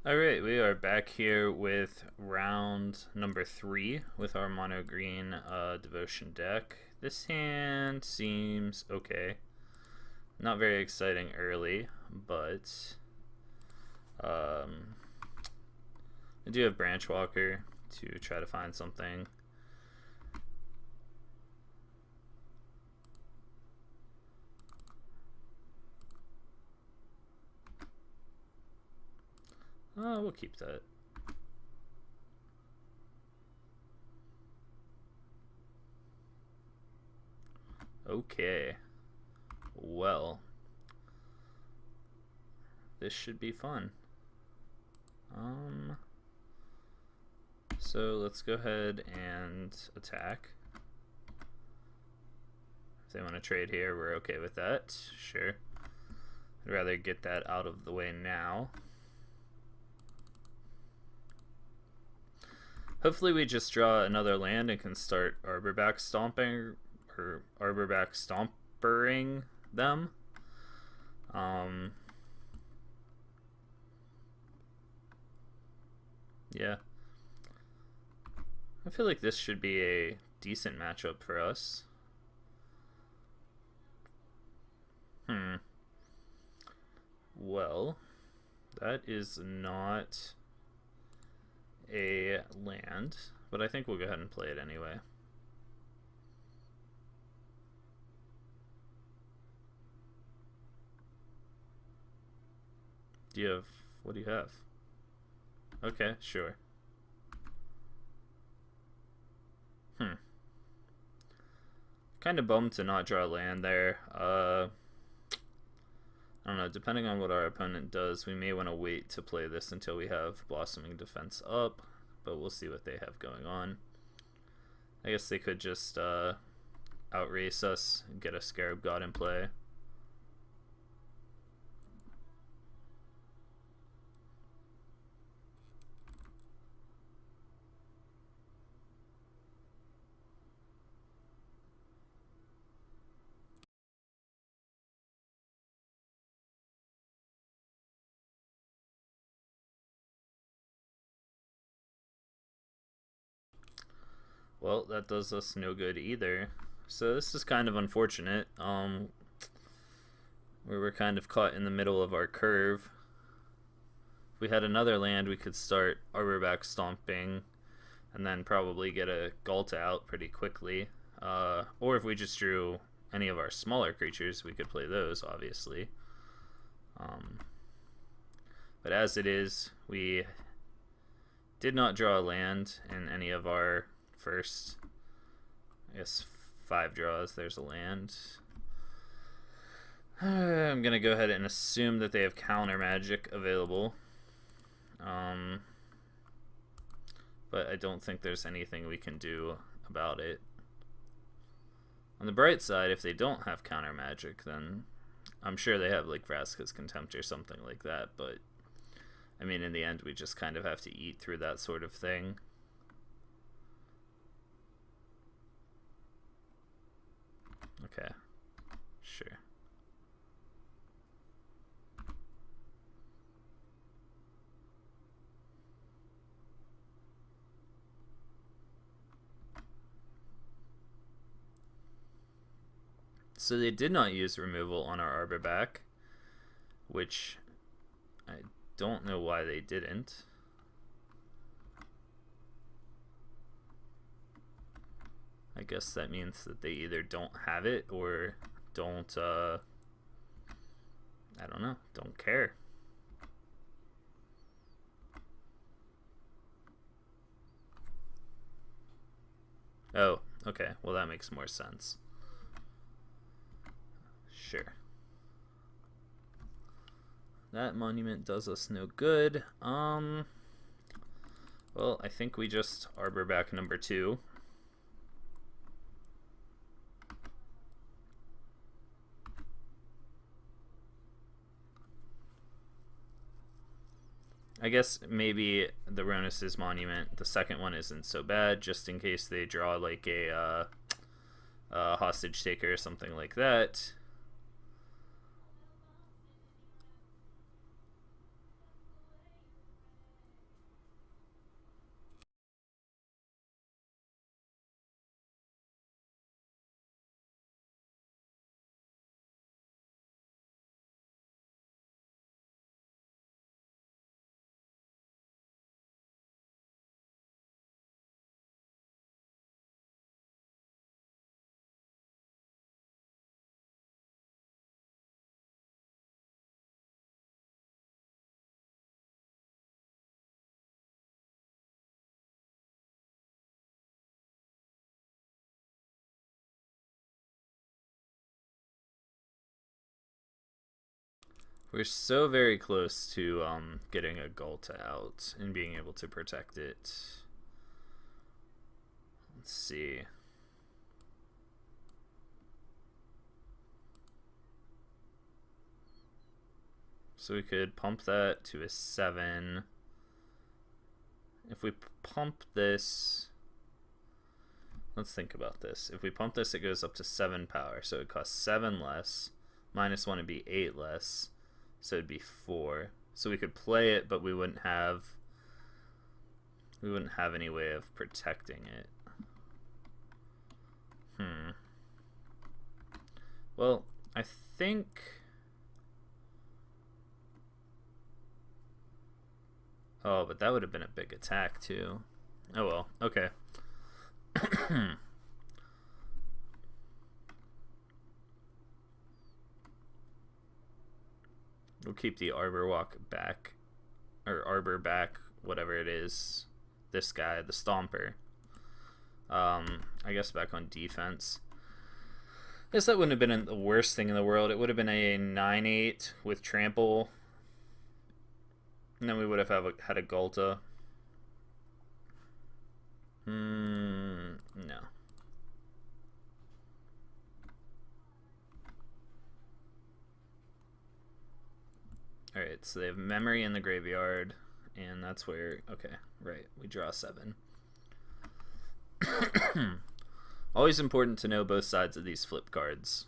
Alright, we are back here with round number 3 with our mono green devotion deck. This hand seems okay. Not very exciting early, but I do have Branch Walker to try to find something. We'll keep that. Okay. Well, this should be fun. So let's go ahead and attack. If they want to trade here, we're okay with that. Sure. I'd rather get that out of the way now. Hopefully we just draw another land and can start Arborback stomping or Arborback stompering them. Yeah. I feel like this should be a decent matchup for us. Well, that is not a land, but I think we'll go ahead and play it anyway. What do you have? Okay, sure. Kind of bummed to not draw land there. I don't know, depending on what our opponent does, we may want to wait to play this until we have Blossoming Defense up, but we'll see what they have going on. I guess they could just outrace us and get a Scarab God in play. Well, that does us no good either. So this is kind of unfortunate. Where we're kind of caught in the middle of our curve. If we had another land, we could start Arborback stomping and then probably get a Ghalta out pretty quickly. Or if we just drew any of our smaller creatures, we could play those, obviously. But as it is, we did not draw a land in any of our first, I guess, 5 draws. There's a land. I'm gonna go ahead and assume that they have counter magic available, but I don't think there's anything we can do about it. On the bright side, if they don't have counter magic, then I'm sure they have like Vraska's Contempt or something like that, but I mean, in the end, we just kind of have to eat through that sort of thing. Okay, sure. So they did not use removal on our Arborback, which I don't know why they didn't. I guess that means that they either don't have it or don't, I don't know, don't care. Oh, okay, well that makes more sense. Sure. That monument does us no good. Well, I think we just Arborback number 2. I guess maybe the Rhonas' monument, the second one, isn't so bad, just in case they draw like a hostage taker or something like that. We're so very close to getting a Gulta out and being able to protect it. Let's see. So we could pump that to a 7. If we pump this, let's think about this. If we pump this, it goes up to 7 power, so it costs 7 less. -1 would be 8 less, so it'd be 4. So we could play it, but we wouldn't have any way of protecting it. Well, I think. Oh, but that would have been a big attack too. Oh well, okay. We'll keep the Arbor Walk back, or Arbor back, whatever it is. This guy, the Stomper. I guess back on defense. I guess that wouldn't have been the worst thing in the world. It would have been a 9/8 with trample. And then we would have had a Gulta. No. Alright, so they have memory in the graveyard. And that's where, okay, right, we draw 7. Always important to know both sides of these flip cards.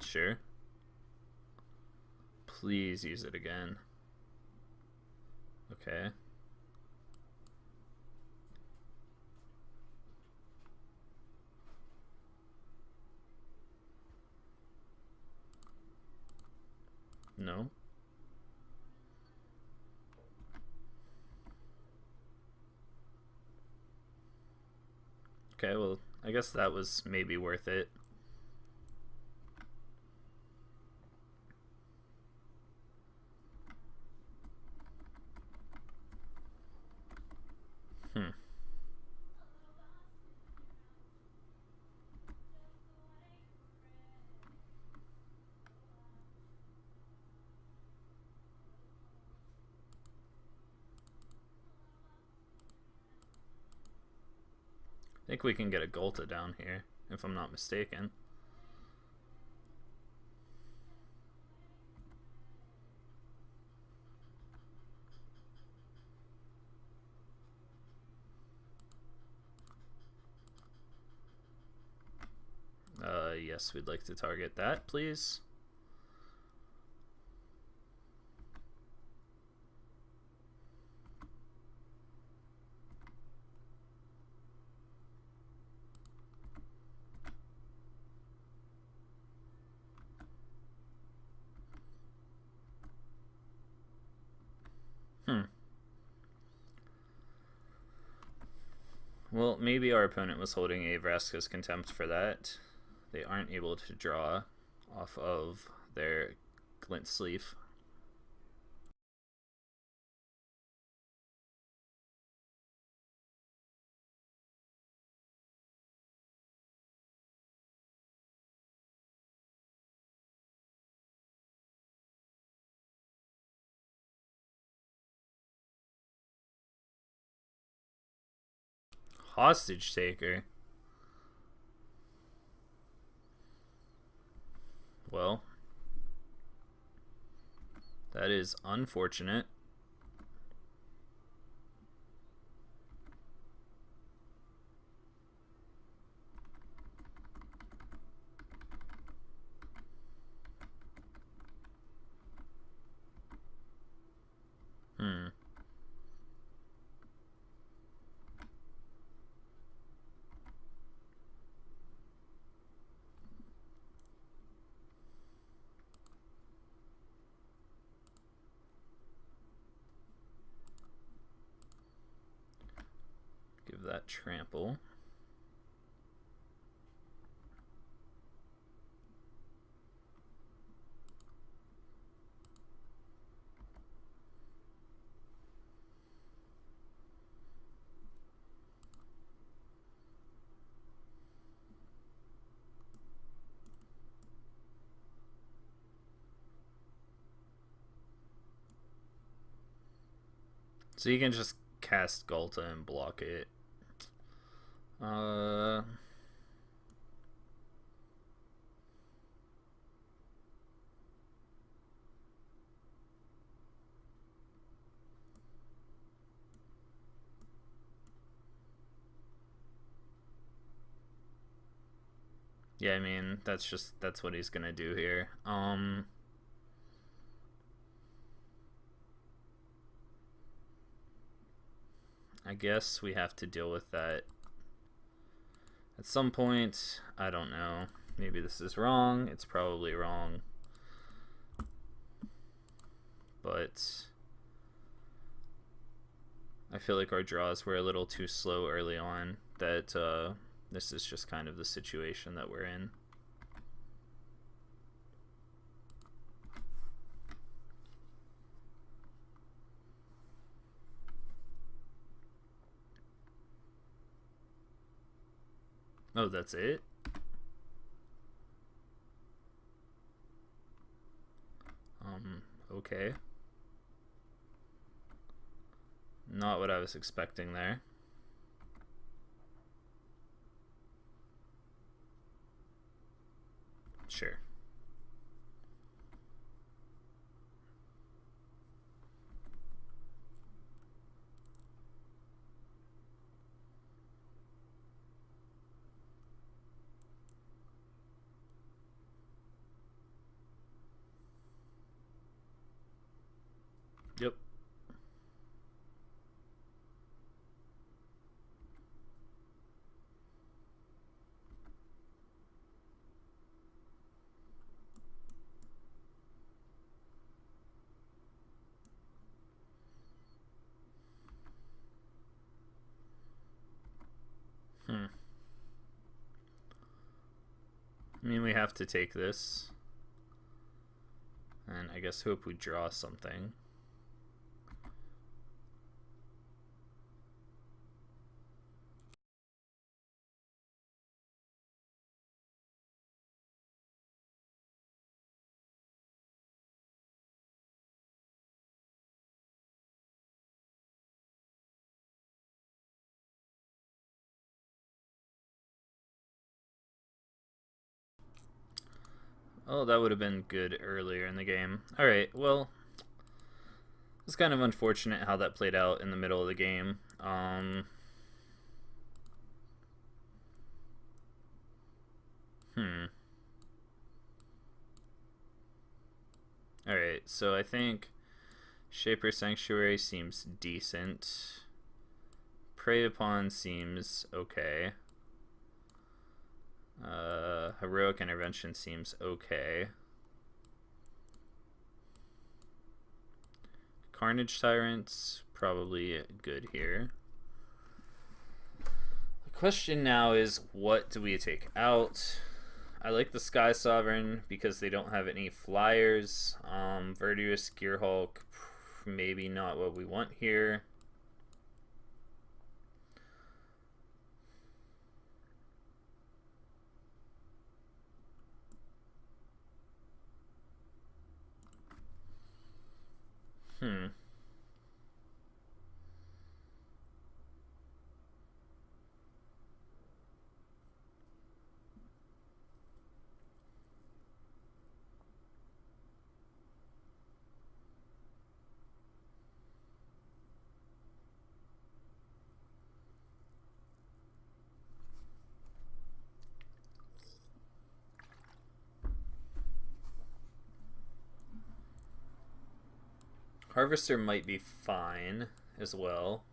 Sure. Please use it again. Okay. No. Okay, well, I guess that was maybe worth it. I think we can get a Gulta down here, if I'm not mistaken. Yes, we'd like to target that, please. Well, maybe our opponent was holding a Vraska's Contempt for that. They aren't able to draw off of their Glint Sleeve. Hostage Taker. Well, that is unfortunate. Give that trample. So you can just cast Galta and block it. Yeah, I mean, that's what he's gonna do here. I guess we have to deal with that at some point. I don't know. Maybe this is wrong. It's probably wrong. But I feel like our draws were a little too slow early on. That this is just kind of the situation that we're in. Oh, that's it? Okay. Not what I was expecting there. Sure. Yep. I mean, we have to take this. And I guess hope we draw something. Oh, that would have been good earlier in the game. Alright, well, it's kind of unfortunate how that played out in the middle of the game. Alright, so I think Shaper Sanctuary seems decent. Prey Upon seems okay. Heroic Intervention seems okay. Carnage Tyrant's probably good here. The question now is, what do we take out? I like the Sky Sovereign because they don't have any flyers. Verduous Gearhulk, maybe not what we want here. Harvester might be fine as well.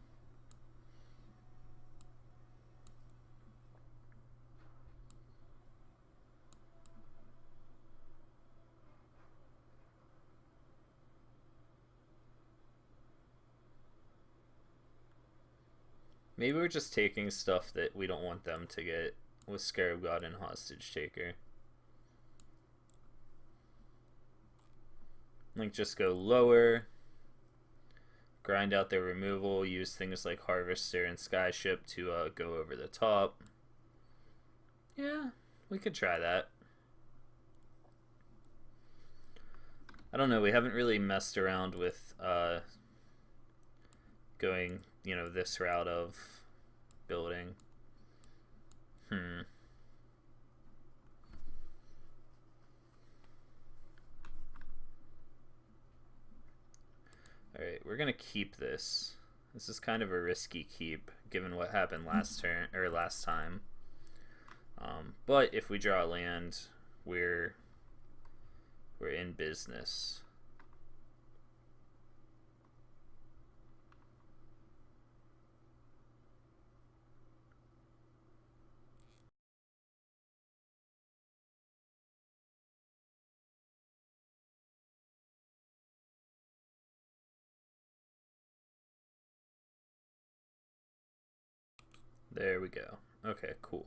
Maybe we're just taking stuff that we don't want them to get with Scarab God and Hostage Taker. Like, just go lower, grind out their removal, use things like Harvester and Skyship to go over the top. Yeah, we could try that. I don't know, we haven't really messed around with going, you know, this route of building. Alright, we're gonna keep this. This is kind of a risky keep, given what happened last turn or last time. But if we draw land, we're in business. There we go. Okay, cool.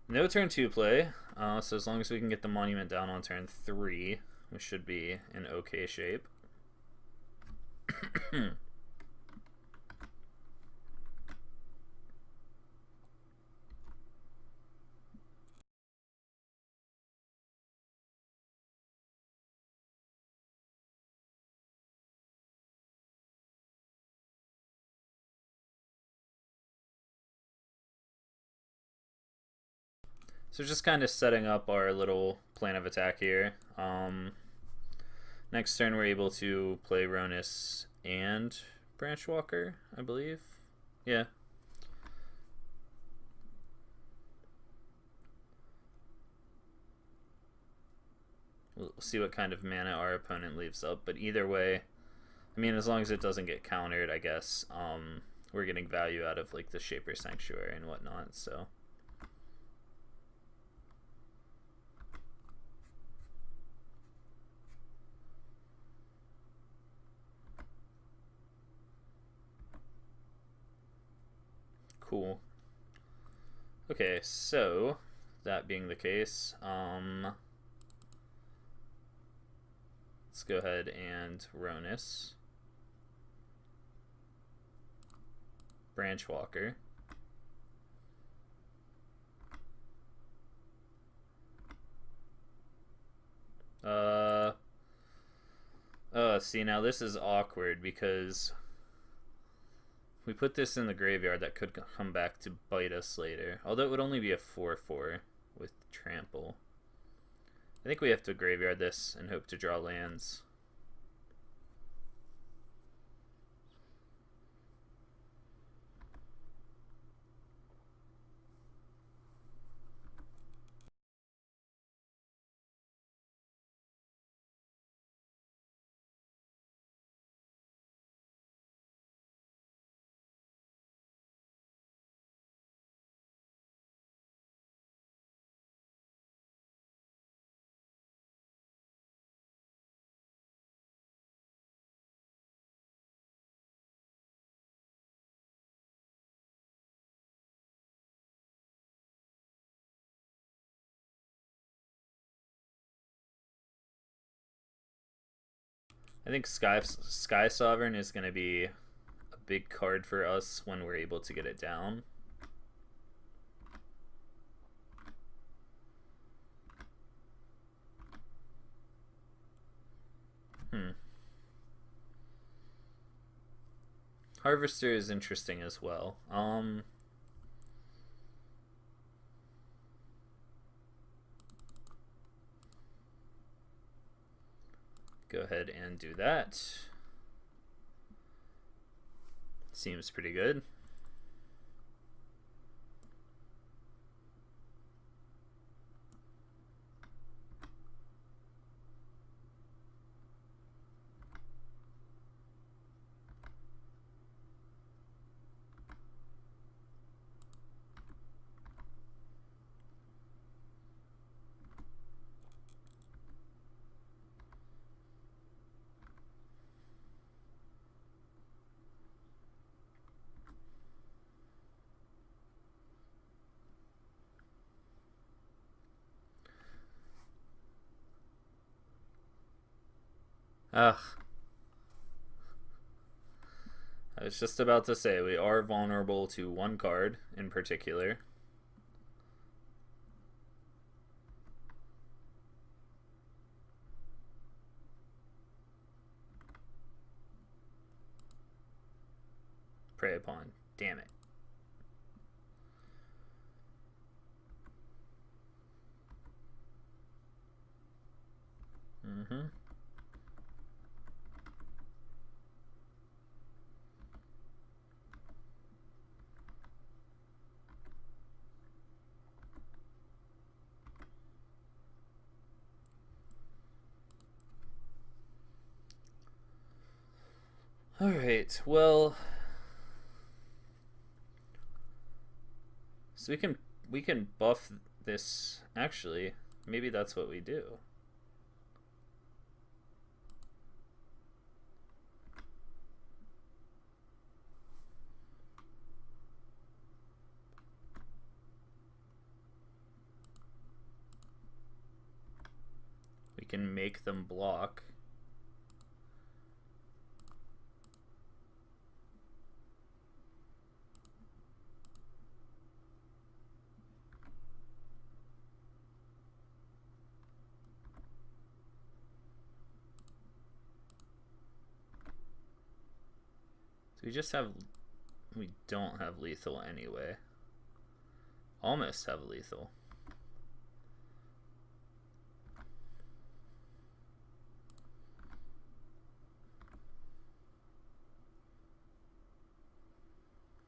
No turn 2 play, so as long as we can get the monument down on turn 3, we should be in okay shape. So just kind of setting up our little plan of attack here. Next turn we're able to play Rhonas and Branchwalker, I believe. Yeah. We'll see what kind of mana our opponent leaves up, but either way, I mean, as long as it doesn't get countered, I guess, we're getting value out of like the Shaper Sanctuary and whatnot, so. Cool. Okay, so that being the case, let's go ahead and Rhonas, Branchwalker, see, now this is awkward because we put this in the graveyard that could come back to bite us later. Although it would only be a 4/4 with trample. I think we have to graveyard this and hope to draw lands. I think Sky Sovereign is going to be a big card for us when we're able to get it down. Harvester is interesting as well. Go ahead and do that. Seems pretty good. Ugh. I was just about to say, we are vulnerable to one card in particular. prey upon. Damn it. Alright, well, so we can buff this. Actually, maybe that's what we do. We can make them block. We don't have lethal anyway. Almost have lethal.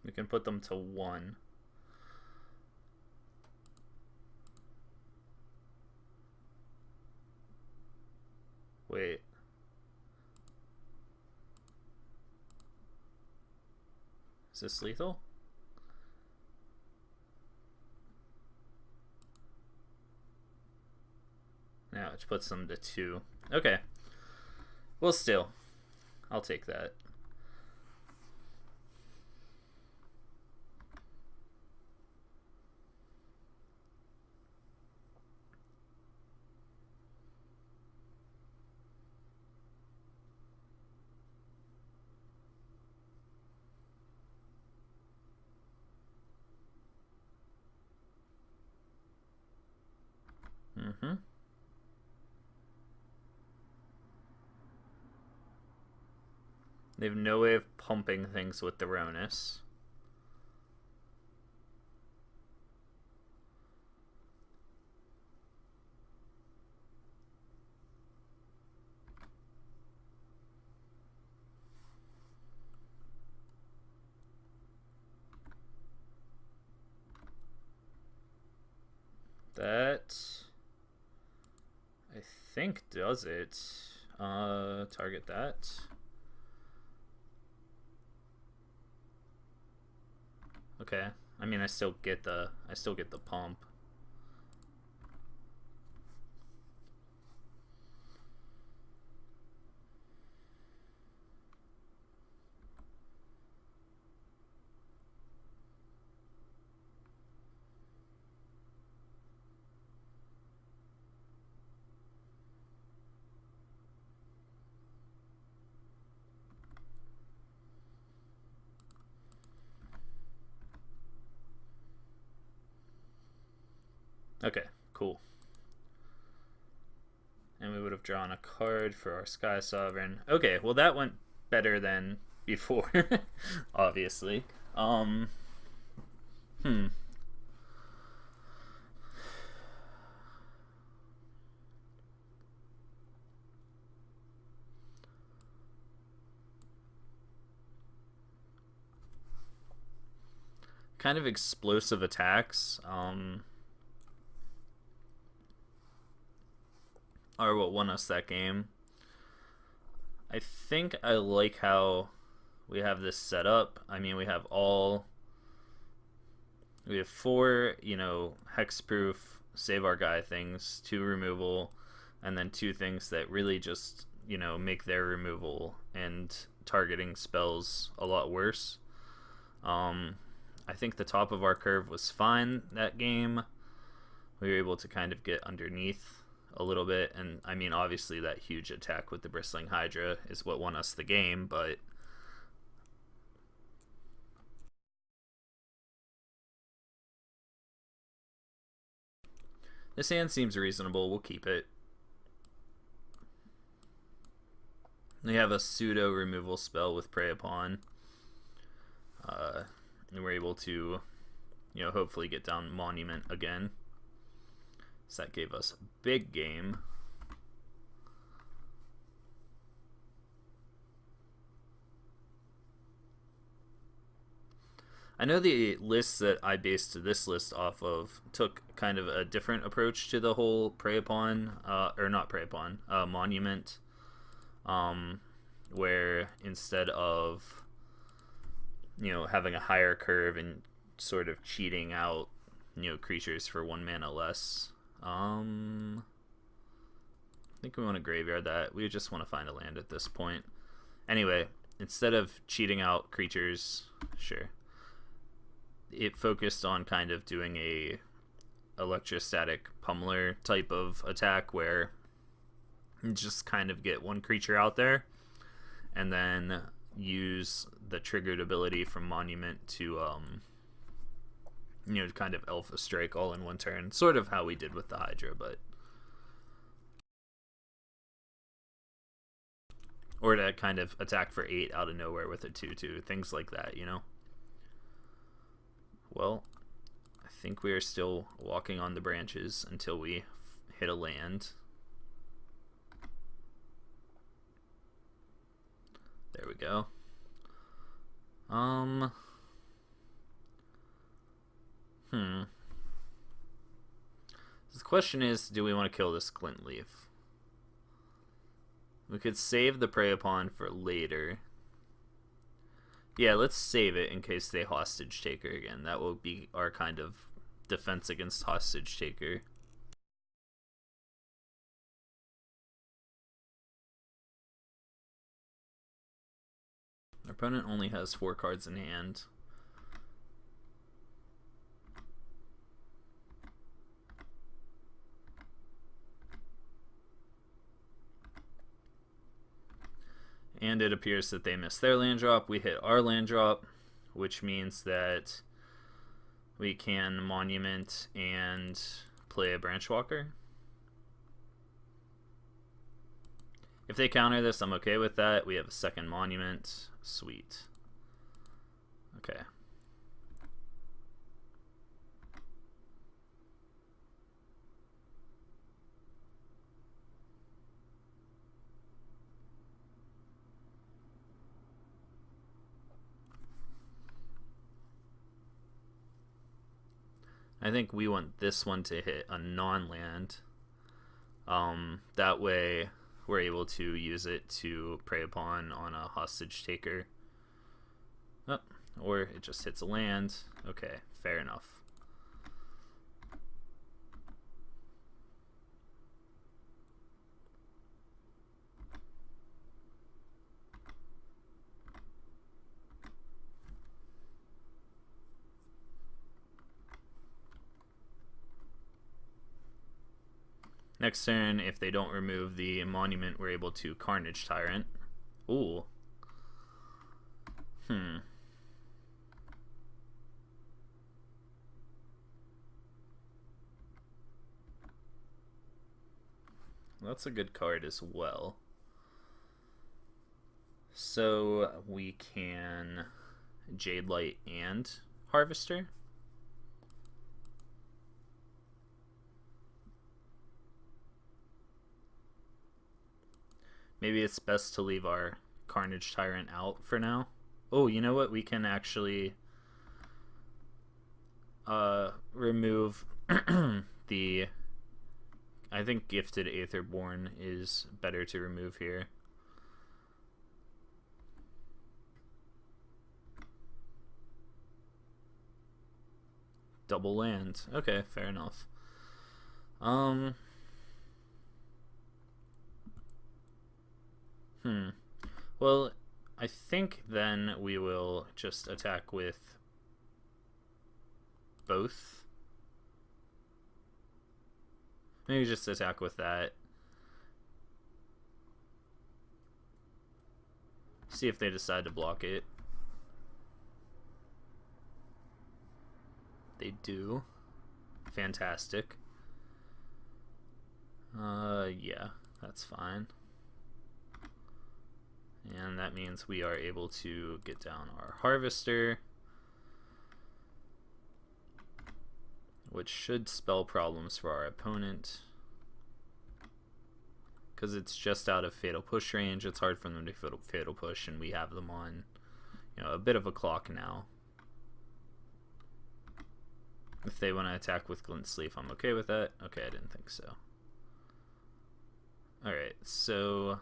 We can put them to 1. Wait. Is this lethal? Now it puts them to 2. Okay. Well, still, I'll take that. They have no way of pumping things with the Rhonas. That, I think, does it. Target that. Okay. I mean, I still get the pump. Okay, cool. And we would have drawn a card for our Sky Sovereign. Okay, well that went better than before, obviously. Kind of explosive attacks. Are what won us that game. I think I like how we have this set up. I mean, we have 4, hexproof, save our guy things, 2 removal, and then 2 things that really just, make their removal and targeting spells a lot worse. I think the top of our curve was fine that game. We were able to kind of get underneath a little bit, and I mean, obviously that huge attack with the Bristling Hydra is what won us the game, but this hand seems reasonable. We'll keep it. We have a pseudo removal spell with Prey Upon. And we're able to, you know, hopefully get down Monument again. So that gave us a big game. I know the lists that I based this list off of took kind of a different approach to the whole prey upon, or not prey upon, monument, where instead of, you know, having a higher curve and sort of cheating out, you know, creatures for 1 mana less. I think we want to graveyard that. We just want to find a land at this point. Anyway, instead of cheating out creatures, sure, it focused on kind of doing a electrostatic pummeler type of attack where you just kind of get one creature out there and then use the triggered ability from Monument to you know, kind of Alpha Strike all in one turn, sort of how we did with the Hydra, but or to kind of attack for 8 out of nowhere with a 2/2, things like that, you know. Well, I think we are still walking on the branches until we hit a land. There we go. The question is, do we want to kill this Glint Leaf? We could save the Prey Upon for later. Yeah, let's save it in case they Hostage Taker again. That will be our kind of defense against Hostage Taker. Our opponent only has 4 cards in hand. And it appears that they missed their land drop. We hit our land drop, which means that we can Monument and play a Branchwalker. If they counter this, I'm okay with that. We have a second Monument. Sweet. Okay. I think we want this one to hit a non-land. That way we're able to use it to prey upon on a Hostage Taker. Oh, or it just hits a land. Okay, fair enough. Next turn, if they don't remove the Monument, we're able to Carnage Tyrant. Ooh. That's a good card as well. So we can Jade Light and Harvester. Maybe it's best to leave our Carnage Tyrant out for now. Oh, you know what? We can actually remove the... I think Gifted Aetherborn is better to remove here. Double land. Okay, fair enough. Well, I think then we will just attack with both. Maybe just attack with that. See if they decide to block it. They do. Fantastic. Yeah, that's fine. And that means we are able to get down our Harvester. which should spell problems for our opponent. Because it's just out of fatal push range, it's hard for them to fatal push, and we have them on, you know, a bit of a clock now. If they want to attack with Glint Sleeve, I'm okay with that. Okay, I didn't think so. Alright, so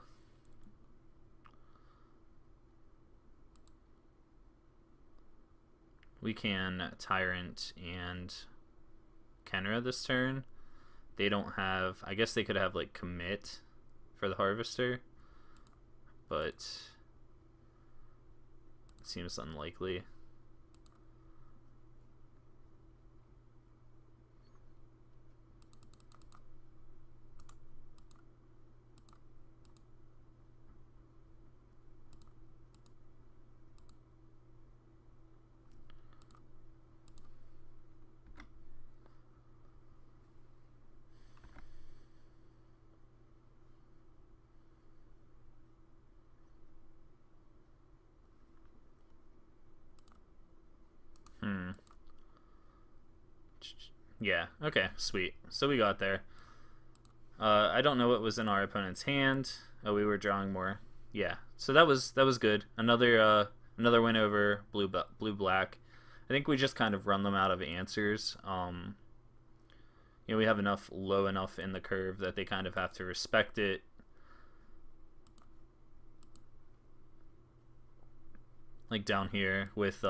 we can Tyrant and Kenra this turn. They don't have, I guess they could have like Commit for the Harvester, but it seems unlikely. Yeah, okay, sweet. So we got there. I don't know what was in our opponent's hand. Oh, we were drawing more. Yeah, so that was good. Another win over blue black. I think we just kind of run them out of answers. You know, we have enough low enough in the curve that they kind of have to respect it. Like down here with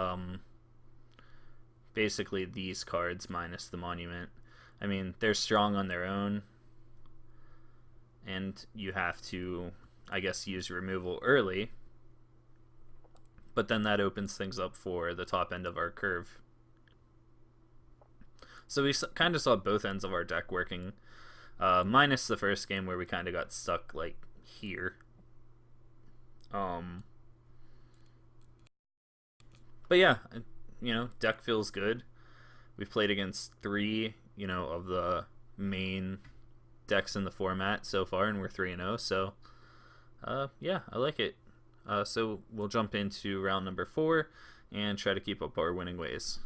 basically these cards minus the monument. I mean, they're strong on their own, and you have to, I guess, use removal early, but then that opens things up for the top end of our curve. So we kind of saw both ends of our deck working, minus the first game where we kind of got stuck like here. But yeah, you know, deck feels good. We've played against 3, you know, of the main decks in the format so far, and we're 3-0. So, yeah, I like it. So we'll jump into round number 4 and try to keep up our winning ways.